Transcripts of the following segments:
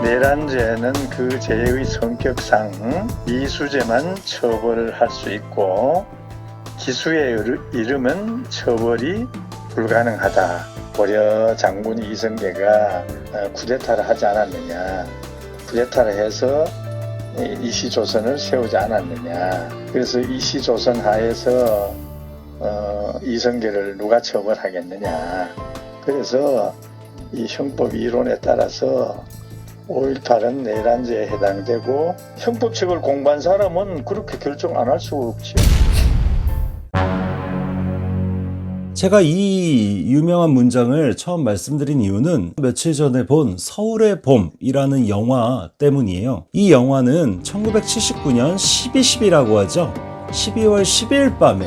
내란죄는 그 죄의 성격상 미수죄만 처벌을 할 수 있고 기수에 이르면 처벌이 불가능하다. 고려 장군 이성계가 쿠데타를 하지 않았느냐, 쿠데타를 해서 이시조선을 세우지 않았느냐. 그래서 이시조선 하에서 이성계를 누가 처벌하겠느냐. 그래서 이 형법 이론에 따라서 5.18은 내란죄에 해당되고, 형법책을 공부한 사람은 그렇게 결정 안 할 수가 없지. 제가 이 유명한 문장을 처음 말씀드린 이유는 며칠 전에 본 서울의 봄이라는 영화 때문이에요. 이 영화는 1979년 12.12라고 하죠. 12월 12일 밤에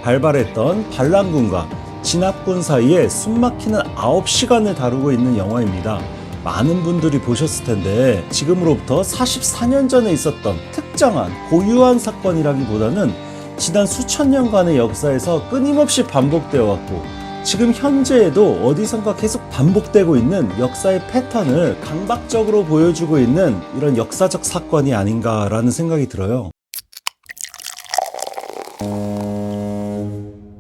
발발했던 반란군과 진압군 사이에 숨막히는 9시간을 다루고 있는 영화입니다. 많은 분들이 보셨을 텐데, 지금으로부터 44년 전에 있었던 특정한 고유한 사건이라기보다는 지난 수천 년간의 역사에서 끊임없이 반복되어 왔고, 지금 현재에도 어디선가 계속 반복되고 있는 역사의 패턴을 강박적으로 보여주고 있는 이런 역사적 사건이 아닌가라는 생각이 들어요.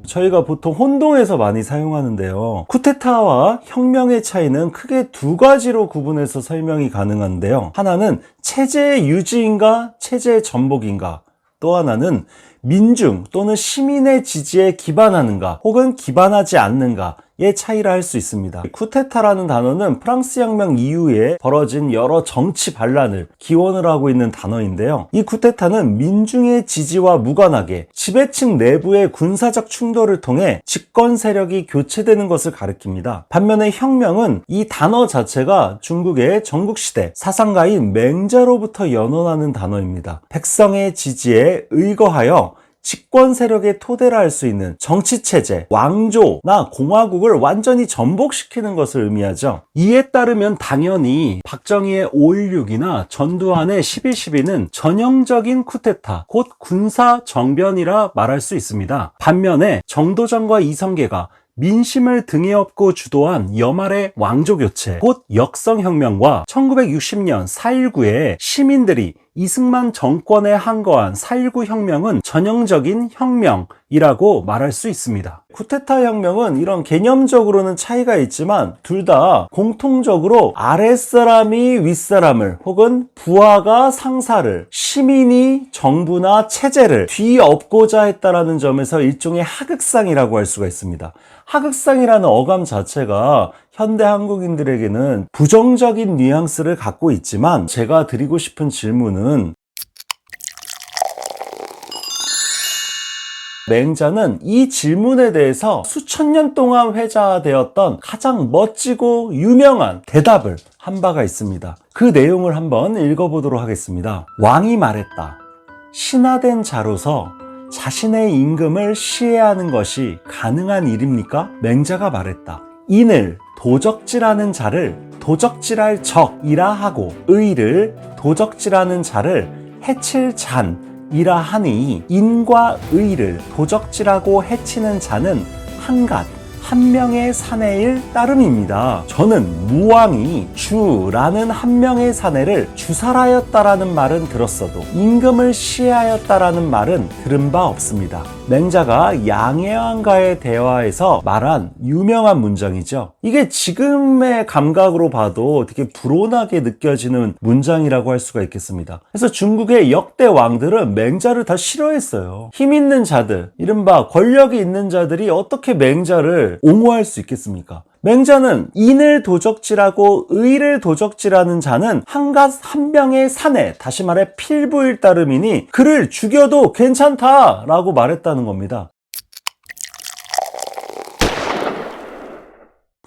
저희가 보통 혼동해서 많이 사용하는데요, 쿠데타와 혁명의 차이는 크게 두 가지로 구분해서 설명이 가능한데요, 하나는 체제의 유지인가 체제의 전복인가, 또 하나는 민중 또는 시민의 지지에 기반하는가 혹은 기반하지 않는가의 차이라 할 수 있습니다. 쿠데타라는 단어는 프랑스 혁명 이후에 벌어진 여러 정치 반란을 기원을 하고 있는 단어인데요, 이 쿠데타는 민중의 지지와 무관하게 지배층 내부의 군사적 충돌을 통해 집권 세력이 교체되는 것을 가리킵니다. 반면에 혁명은 이 단어 자체가 중국의 전국시대 사상가인 맹자로부터 연원하는 단어입니다. 백성의 지지에 의거하여 집권 세력의 토대라 할 수 있는 정치체제, 왕조나 공화국을 완전히 전복시키는 것을 의미하죠. 이에 따르면 당연히 박정희의 5.16이나 전두환의 11.12는 전형적인 쿠데타, 곧 군사정변이라 말할 수 있습니다. 반면에 정도전과 이성계가 민심을 등에 업고 주도한 여말의 왕조교체, 곧 역성혁명과 1960년 4.19에 시민들이 이승만 정권에 항거한 4.19 혁명은 전형적인 혁명이라고 말할 수 있습니다. 쿠데타 혁명은 이런 개념적으로는 차이가 있지만 둘 다 공통적으로 아랫사람이 윗사람을 혹은 부하가 상사를, 시민이 정부나 체제를 뒤엎고자 했다라는 점에서 일종의 하극상이라고 할 수가 있습니다. 하극상이라는 어감 자체가 현대 한국인들에게는 부정적인 뉘앙스를 갖고 있지만, 제가 드리고 싶은 질문은, 맹자는 이 질문에 대해서 수천 년 동안 회자되었던 가장 멋지고 유명한 대답을 한 바가 있습니다. 그 내용을 한번 읽어보도록 하겠습니다. 왕이 말했다. 신하된 자로서 자신의 임금을 시해하는 것이 가능한 일입니까? 맹자가 말했다. 인을 도적질하는 자를 도적질할 적이라 하고 의를 도적질하는 자를 해칠 잔이라 하니, 인과 의를 도적질하고 해치는 자는 한갓 한 명의 사내일 따름입니다. 저는 무왕이 주라는 한 명의 사내를 주살하였다라는 말은 들었어도 임금을 시해하였다라는 말은 들은 바 없습니다. 맹자가 양해왕과의 대화에서 말한 유명한 문장이죠. 이게 지금의 감각으로 봐도 되게 불온하게 느껴지는 문장이라고 할 수가 있겠습니다. 그래서 중국의 역대 왕들은 맹자를 다 싫어했어요. 힘 있는 자들, 이른바 권력이 있는 자들이 어떻게 맹자를 옹호할 수 있겠습니까? 맹자는 인을 도적질하고 의를 도적질하는 자는 한갓 한 명의 사내, 다시 말해 필부일 따름이니 그를 죽여도 괜찮다라고 말했다는 겁니다.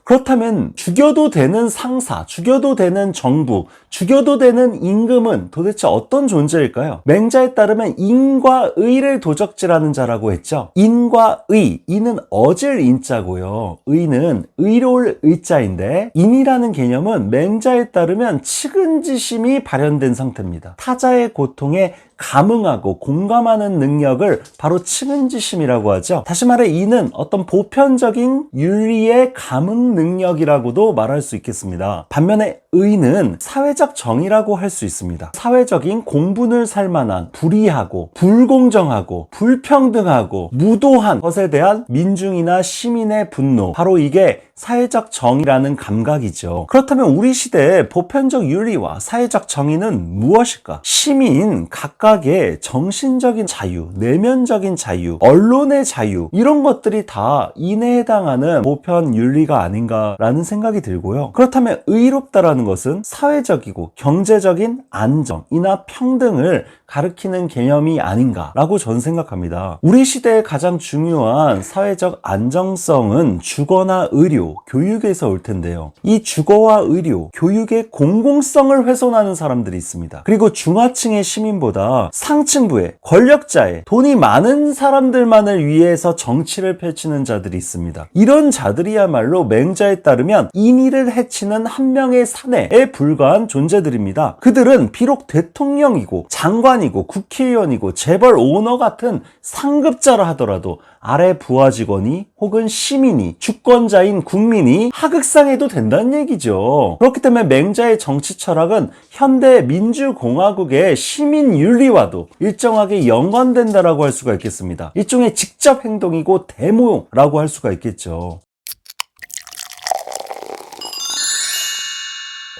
그렇다면 죽여도 되는 상사, 죽여도 되는 정부, 죽여도 되는 임금은 도대체 어떤 존재일까요? 맹자에 따르면 인과 의를 도적질하는 자라고 했죠. 인과 의, 인은 어질 인자고요, 의는 의로울 의자인데, 인이라는 개념은 맹자에 따르면 측은지심이 발현된 상태입니다. 타자의 고통에 감응하고 공감하는 능력을 바로 측은지심이라고 하죠. 다시 말해 이는 어떤 보편적인 윤리의 감응 능력이라고도 말할 수 있겠습니다. 반면에 의는 사회적 정의라고 할 수 있습니다. 사회적인 공분을 살 만한 불의하고 불공정하고 불평등하고 무도한 것에 대한 민중이나 시민의 분노, 바로 이게 사회적 정의라는 감각이죠. 그렇다면 우리 시대의 보편적 윤리와 사회적 정의는 무엇일까? 시민 각각의 정신적인 자유, 내면적인 자유, 언론의 자유, 이런 것들이 다 인에 해당하는 보편 윤리가 아닌가라는 생각이 들고요. 그렇다면 의롭다라는 것은 사회적이고 경제적인 안정이나 평등을 가리키는 개념이 아닌가라고 저는 생각합니다. 우리 시대의 가장 중요한 사회적 안정성은 주거나 의료, 교육에서 올 텐데요. 이 주거와 의료, 교육의 공공성을 훼손하는 사람들이 있습니다. 그리고 중하층의 시민보다 상층부의 권력자의 돈이 많은 사람들만을 위해서 정치를 펼치는 자들이 있습니다. 이런 자들이야말로 맹자에 따르면 인의를 해치는 한 명의 사내에 불과한 존재들입니다. 그들은 비록 대통령이고 장관이고 국회의원이고 재벌 오너 같은 상급자라 하더라도 아래 부하 직원이 혹은 시민이, 주권자인 국민이 하극상해도 된다는 얘기죠. 그렇기 때문에 맹자의 정치 철학은 현대 민주공화국의 시민 윤리와도 일정하게 연관된다라고 할 수가 있겠습니다. 일종의 직접 행동이고 데모라고 할 수가 있겠죠.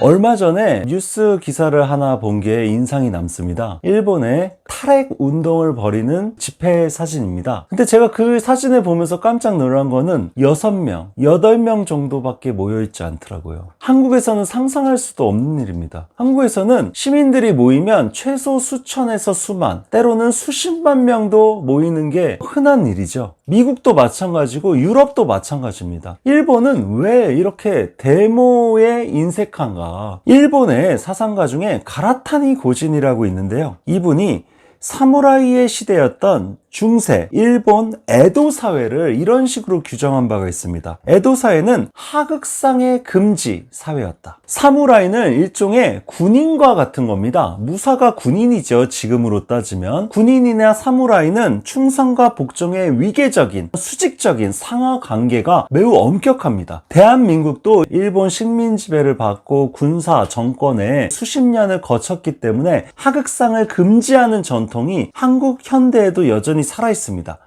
얼마 전에 뉴스 기사를 하나 본 게 인상이 남습니다. 일본의 탈핵 운동을 벌이는 집회 사진입니다. 근데 제가 그 사진을 보면서 깜짝 놀란 거는 6명, 8명 정도밖에 모여있지 않더라고요. 한국에서는 상상할 수도 없는 일입니다. 한국에서는 시민들이 모이면 최소 수천에서 수만, 때로는 수십만 명도 모이는 게 흔한 일이죠. 미국도 마찬가지고 유럽도 마찬가지입니다. 일본은 왜 이렇게 데모에 인색한가? 일본의 사상가 중에 가라타니 고진이라고 있는데요. 이분이 사무라이의 시대였던 중세 일본 에도 사회를 이런 식으로 규정한 바가 있습니다. 에도 사회는 하극상의 금지 사회였다. 사무라이는 일종의 군인과 같은 겁니다. 무사가 군인이죠. 지금으로 따지면 군인이나 사무라이는 충성과 복종의 위계적인 수직적인 상하 관계가 매우 엄격합니다. 대한민국도 일본 식민 지배를 받고 군사 정권에 수십 년을 거쳤기 때문에 하극상을 금지하는 전통이 한국 현대에도 여전히 살아 있습니다.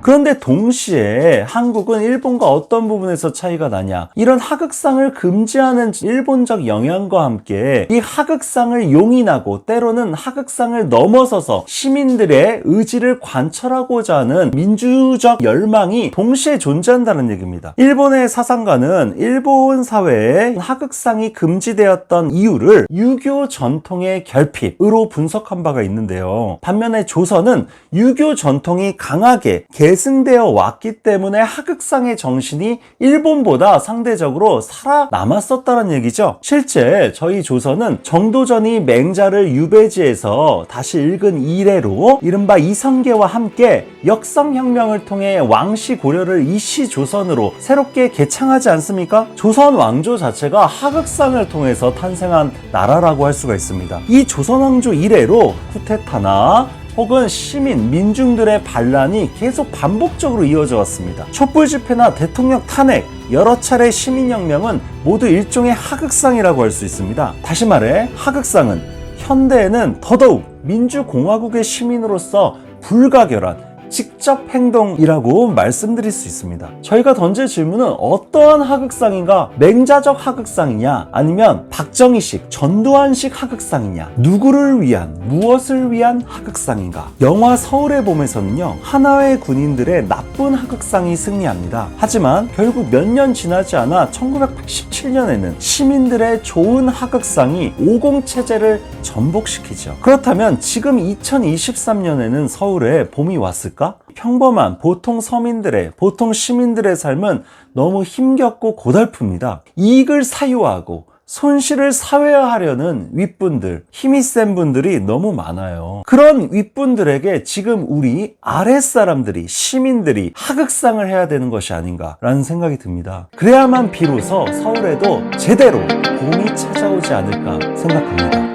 그런데 동시에 한국은 일본과 어떤 부분에서 차이가 나냐? 이런 하극상을 금지하는 일본적 영향과 함께 이 하극상을 용인하고 때로는 하극상을 넘어서서 시민들의 의지를 관철하고자 하는 민주적 열망이 동시에 존재한다는 얘기입니다. 일본의 사상가는 일본 사회에 하극상이 금지되었던 이유를 유교 전통의 결핍으로 분석한 바가 있는데요. 반면에 조선은 유교 전통이 강하게 계승되어 왔기 때문에 하극상의 정신이 일본보다 상대적으로 살아남았었다는 얘기죠. 실제 저희 조선은 정도전이 맹자를 유배지에서 다시 읽은 이래로 이른바 이성계와 함께 역성혁명을 통해 왕시 고려를 이시 조선으로 새롭게 개창하지 않습니까? 조선 왕조 자체가 하극상을 통해서 탄생한 나라라고 할 수가 있습니다. 이 조선 왕조 이래로 쿠데타나 혹은 시민, 민중들의 반란이 계속 반복적으로 이어져 왔습니다. 촛불 집회나 대통령 탄핵, 여러 차례 시민혁명은 모두 일종의 하극상이라고 할 수 있습니다. 다시 말해 하극상은 현대에는 더더욱 민주공화국의 시민으로서 불가결한 직접 행동이라고 말씀드릴 수 있습니다. 저희가 던질 질문은 어떠한 하극상인가? 맹자적 하극상이냐? 아니면 박정희식, 전두환식 하극상이냐? 누구를 위한, 무엇을 위한 하극상인가? 영화 서울의 봄에서는요, 하나의 군인들의 나쁜 하극상이 승리합니다. 하지만 결국 몇 년 지나지 않아 1987년에는 시민들의 좋은 하극상이 오공체제를 전복시키죠. 그렇다면 지금 2023년에는 서울에 봄이 왔을까? 평범한 보통 서민들의, 보통 시민들의 삶은 너무 힘겹고 고달픕니다. 이익을 사유하고 손실을 사회화하려는 윗분들, 힘이 센 분들이 너무 많아요. 그런 윗분들에게 지금 우리 아랫사람들이, 시민들이 하극상을 해야 되는 것이 아닌가라는 생각이 듭니다. 그래야만 비로소 서울에도 제대로 봄이 찾아오지 않을까 생각합니다.